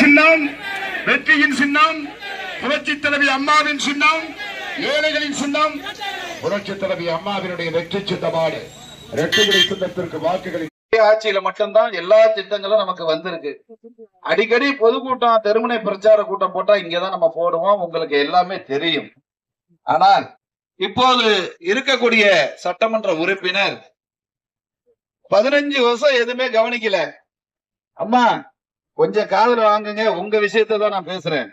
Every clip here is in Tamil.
சின்னம், வெற்றியின் சின்னம், புரட்சி தலைவி அம்மாவின் சின்னம், ஏழைகளின் சின்னம், புரட்சி தலைவி அம்மாவினுடைய வெற்றி சின்னமான இரட்டைகளை சின்னத்திற்கு வாக்குகளை ஆட்சியில மட்டும்தான் எல்லா திட்டங்களும் நமக்கு வந்திருக்கு. அடிக்கடி பொதுக்கூட்டம், தெருமுனை பிரச்சார கூட்டம் போட்டா இங்கதான் நம்ம போடுவோம், உங்களுக்கு எல்லாமே தெரியும். ஆனால் இப்போது இருக்கக்கூடிய சட்டமன்ற உறுப்பினர் 15 வருஷம் எதுவுமே கவனிக்கல. அம்மா கொஞ்சம் காதுல வாங்குங்க, உங்க விஷயத்தை தான் நான் பேசுறேன்.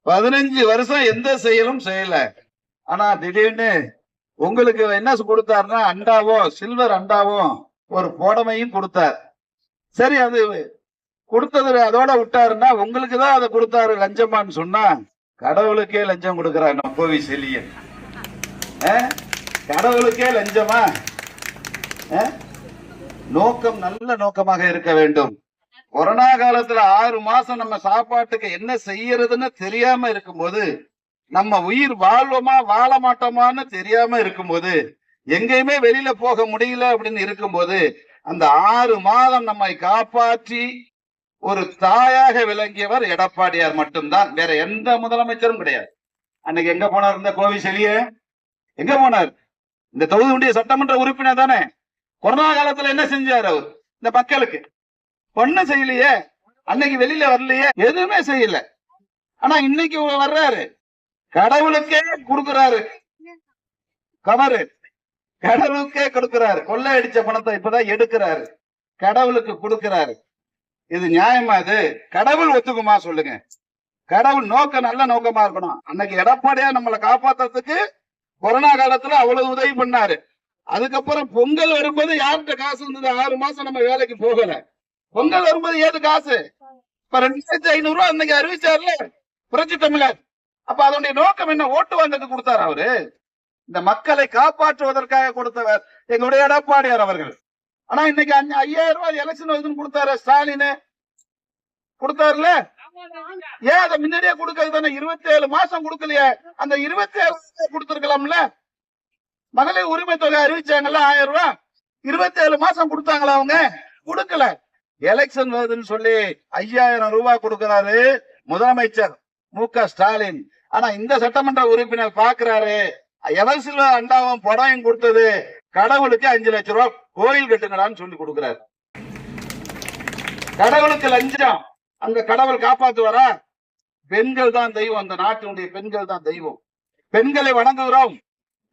15 வருஷம் எந்த செயலும் செய்யல. ஆனா திடீர்னு உங்களுக்கு என்ன கொடுத்தாருன்னா அண்டாவும் சில்வர் அண்டாவும் ஒரு புடவையும் கொடுத்தார். சரி, அது கொடுத்தது அதோட விட்டாருன்னா உங்களுக்கு தான் அதை கொடுத்தாரு லஞ்சமான்னு சொன்னா கடவுளுக்கே லஞ்சம் கொடுக்கிறார் நம்பவி செலியன். கடவுளுக்கே லஞ்சமா? நோக்கம் நல்ல நோக்கமாக இருக்க வேண்டும். கொரோனா காலத்துல 6 மாசம் நம்ம சாப்பாட்டுக்கு என்ன செய்யறதுன்னு தெரியாம இருக்கும்போது, நம்ம உயிர் வாழ்வோமா வாழ மாட்டோமான்னு தெரியாம இருக்கும்போது, எங்கேயுமே வெளியில போக முடியல அப்படின்னு இருக்கும்போது, அந்த 6 மாதம் நம்மை காப்பாற்றி ஒரு தாயாக விளங்கியவர் எடப்பாடியார் மட்டும்தான். வேற எந்த முதலமைச்சரும் கிடையாது. அன்னைக்கு எங்க போனார் இந்த கோவி செலிய? எங்க போனார்? இந்த தொகுதியுடைய சட்டமன்ற உறுப்பினர் தானே. கொரோனா காலத்துல என்ன செஞ்சாரு அவர் இந்த மக்களுக்கு? ஒண்ணும் செய்யலையே. அன்னைக்கு வெளியில வரலையே, எதுவுமே செய்யல. ஆனா இன்னைக்கு வர்றாரு, கடவுளுக்கே கொடுக்கிறாரு கவரு, கடவுளுக்கே கொடுக்கிறாரு. கொள்ளை அடிச்ச பணத்தை இப்பதான் எடுக்கிறாரு, கடவுளுக்கு கொடுக்கிறாரு. இது நியாயமா? இது கடவுள் ஒத்துக்குமா சொல்லுங்க? கடவுள் நோக்கம் நல்ல நோக்கமா இருக்கணும். அன்னைக்கு எடப்பாடியா நம்மளை காப்பாத்துறதுக்கு கொரோனா காலத்துல அவ்வளவு உதவி பண்ணாரு. அதுக்கப்புறம் பொங்கல் வரும்போது யார்கிட்ட காசு இருந்தது? 6 மாசம் நம்ம வேலைக்கு போகல. பொங்கல் வரும்போது ஏது காசு? இப்ப 2500 ரூபாய் அன்னைக்கு அறிவிச்சார்ல புரட்சி தமிழர். அப்ப அதனுடைய நோக்கம் என்ன? ஓட்டு வாங்கிறதுக்கு கொடுத்தாரு அவரு. இந்த மக்களை காப்பாற்றுவதற்காக கொடுத்தவர் எங்களுடைய எடப்பாடியார் அவர்கள். ஆனா இன்னைக்கு 5000 ரூபாய் எலெக்ஷன் வருதுன்னு கொடுத்தாரு ஸ்டாலின். கொடுத்தாருல, ஏன் அதை முன்னாடியே கொடுக்கறது தானே? 27 மாசம் கொடுக்கலையே, அந்த 27 கொடுத்திருக்கலாம்ல. மகளிர் உரிமை தொகை அறிவிச்சாங்கல்ல 1000 ரூபாய், 27 மாசம் கொடுத்தாங்களா? அவங்க கொடுக்கல. எலெக்ஷன் வருதுன்னு சொல்லி 5000 ரூபாய் கொடுக்கிறாரு முதலமைச்சர் மு.க. ஸ்டாலின். ஆனா இந்த சட்டமன்ற உறுப்பினர் பாக்குறாரு, எலெக்ஷன் அண்டாவும் படம் கொடுத்தது கடவுளுக்கு 5 லட்சம் ரூபாய் கோயில் கட்டுங்கடான்னு சொல்லி கொடுக்கிறாரு. கடவுளுக்கு லஞ்சம். அந்த கடவுள் காப்பாத்துவாரா? பெண்கள் தான் தெய்வம். அந்த நாட்டினுடைய பெண்கள் தான் தெய்வம். பெண்களை வணங்குகிறோம்.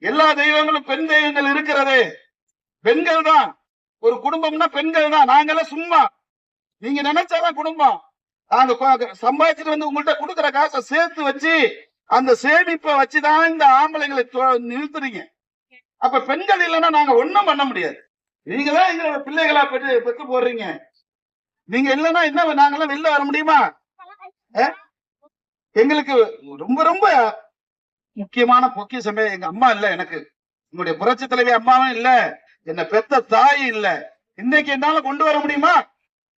எல்லா தெய்வங்களும் பெண் தெய்வங்கள் இருக்கிறது. பெண்கள் தான் ஒரு குடும்பம்னா, பெண்கள் தான். நாங்கெல்லாம் சும்மா, நீங்க நினைச்சாதான் குடும்பம். நாங்க சம்பாதிச்சுட்டு வந்து உங்கள்கிட்ட கொடுக்குற காசை சேர்த்து வச்சு அந்த சேமிப்பை வச்சுதான் இந்த ஆம்பளைங்களை நிறுத்துறீங்க. அப்ப பெண்கள் இல்லைன்னா நாங்க ஒண்ணும் பண்ண முடியாது. நீங்க தான் எங்களோட பிள்ளைகளா பெற்று போடுறீங்க. நீங்க இல்லைன்னா என்ன நாங்கெல்லாம் வெளில வர முடியுமா? எங்களுக்கு ரொம்ப ரொம்ப முக்கியமான பொக்கிஷமே எங்க அம்மா இல்ல. எனக்கு உங்களுடைய புரட்சி தலைவி அம்மாவும் இல்ல, என்ன பெத்த தாய் இல்ல. இன்னைக்கு என்னால கொண்டு வர முடியுமா?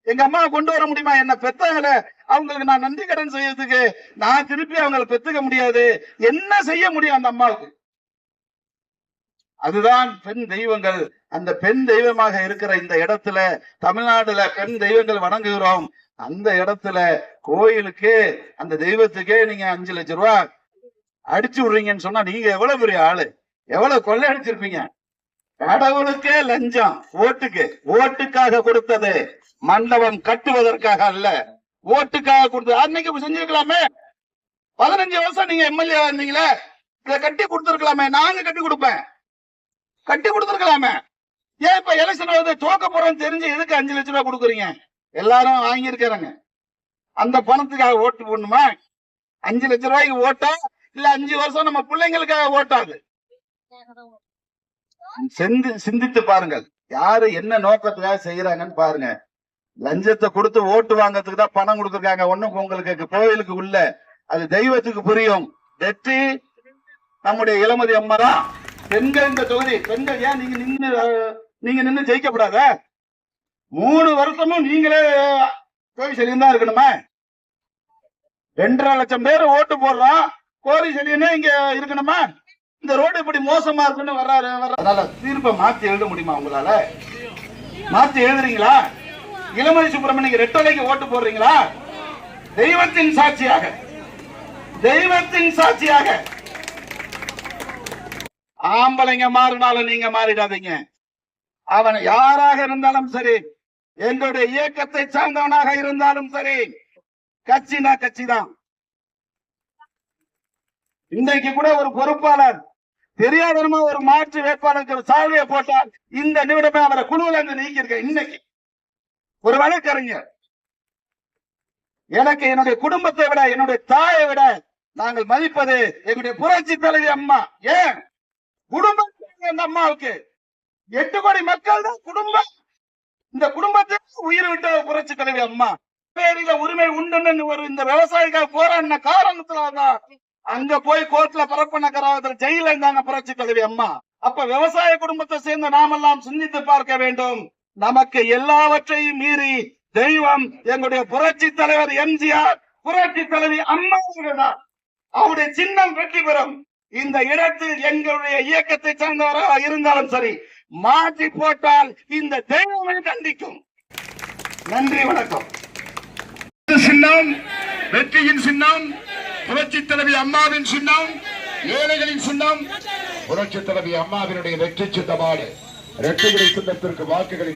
எங்க அம்மாவை கொண்டு வர முடியுமா? என்ன பெத்தவங்கள அவங்களுக்கு நான் நன்றி கடன் செய்யறதுக்கு நான் திருப்பி அவங்களை பெத்துக்க முடியாது. என்ன செய்ய முடியும் அந்த அம்மாவுக்கு? அதுதான் பெண் தெய்வங்கள். அந்த பெண் தெய்வமாக இருக்கிற இந்த இடத்துல, தமிழ்நாடுல பெண் தெய்வங்கள் வணங்குகிறோம். அந்த இடத்துல கோயிலுக்கு, அந்த தெய்வத்துக்கே நீங்க 5 லட்சம் ரூபாய் அடிச்சு விடுறீங்கன்னு சொன்னா நீங்க எவ்வளவு பெரிய ஆளு, எவ்வளவு கொள்ளை அடிச்சிருப்பீங்க. கடவுளுக்கே லஞ்சம். ஓட்டுக்காக கொடுத்தது, மண்டபம் கட்டுவதற்காக அல்ல, ஓட்டுக்காக கொடுத்தது. அன்னைக்கு செஞ்சிருக்கலாமே. 15 வருஷம் நீங்க எம்எல்ஏ இருந்தீங்களே, இதை கட்டி கொடுத்துருக்கலாமே. நாங்க கட்டி கொடுப்பேன், கட்டி கொடுத்துருக்கலாமே. ஏன் இப்ப எலெக்ஷன் வந்து தோக்க போறோம்னு தெரிஞ்சு எதுக்கு 5 லட்சம் ரூபாய் கொடுக்குறீங்க? எல்லாரும் வாங்கியிருக்காங்க. அந்த பணத்துக்காக ஓட்டு போடணுமா? 5 லட்சம் ரூபாய்க்கு ஓட்டா இல்ல 5 வருஷம் நம்ம பிள்ளைங்களுக்காக ஓட்டாது? சிந்தித்து பாருங்கள், யாரு என்ன நோக்கத்துக்காக செய்யறாங்கன்னு பாருங்க. லஞ்சத்தை கொடுத்து ஓட்டு வாங்கறதுக்கு தான் பணம் கொடுத்துருக்காங்க. ஒண்ணும் உங்களுக்கு கோயிலுக்கு உள்ள அது தெய்வத்துக்கு புரியும். வெற்றி நம்முடைய இளமதி அம்மா தான். பெண்கள் இந்த தொகுதி பெண்கள் ஏன் நீங்க நின்று ஜெயிக்கப்படாத? 3 வருஷமும் நீங்களே கோவி செலியன் தான் இருக்கணுமா? 2.5 லட்சம் பேர் ஓட்டு போடுறோம், கோவி செலியனே இங்க இருக்கணுமா? இந்த ரோடு இப்படி மோசமா இருக்குன்னு வர்றாரு. அதனால தீர்ப்பை மாத்தி எழுத முடியுமா உங்களால? மாத்தி எழுதுறீங்களா? இளமதி சுப்பிரமணியன் ரெட்டலைக்கு ஓட்டு போடுறீங்களா? தெய்வத்தின் சாட்சியாக, தெய்வத்தின் சாட்சியாக. ஆம்பளைங்க மாறினாலும் நீங்க மாறிடாதீங்க. அவன் யாராக இருந்தாலும் சரி, எங்களுடைய இயக்கத்தை சார்ந்தவனாக இருந்தாலும் சரி, கட்சினா கட்சி தான். இன்றைக்கு கூட ஒரு பொறுப்பாளர் தெரியாதனமா ஒரு மாற்று வேட்பாளருக்கு சால்வையை போட்டால் இந்த நிமிடமே அவரை குழுவில் இருந்து நீக்கியிருக்க. இன்னைக்கு ஒரு வழக்கறிஞர், எனக்கு என்னுடைய குடும்பத்தை விட, என்னுடைய தாயை விட நாங்கள் மதிப்பது எங்களுடைய புரட்சி தலைவி அம்மா. ஏன் குடும்பம்? அந்த அம்மாவுக்கு 8 கோடி மக்கள் தான் குடும்பம். இந்த குடும்பத்துக்கு உயிர் விட்ட புரட்சி தலைவி அம்மா. பேரில உரிமை உண்டுன்னு ஒரு இந்த விவசாயிகள் போராடின காரணத்தினால்தான் அங்க போய் கோர்ட்ல பரப்பன கராவத்தில் ஜெயில இருந்தாங்க புரட்சி தலைவி அம்மா. அப்ப விவசாய குடும்பத்தை சேர்ந்த நாமெல்லாம் சிந்தித்து பார்க்க வேண்டும். நமக்கு எல்லாவற்றையும் மீறி தெய்வம் எங்களுடைய புரட்சி தலைவர் எம்ஜிஆர், புரட்சி தலைவி அம்மா. அவருடைய சின்னம் வெற்றி பெறும். இந்த இடத்தில் எங்களுடைய இயக்கத்தை சார்ந்தவராக இருந்தாலும் சரி, மாற்றி போட்டால் இந்த தெய்வமே தண்டிக்கும். நன்றி, வணக்கம். சின்னம் வெற்றியின் சின்னம், புரட்சி தலைவி அம்மாவின் சின்னம், ஏழைகளின் சின்னம், புரட்சி தலைவி அம்மாவினுடைய வெற்றி சின்னமாடு. இரட்டைகளை சின்னத்திற்கு வாக்குகளை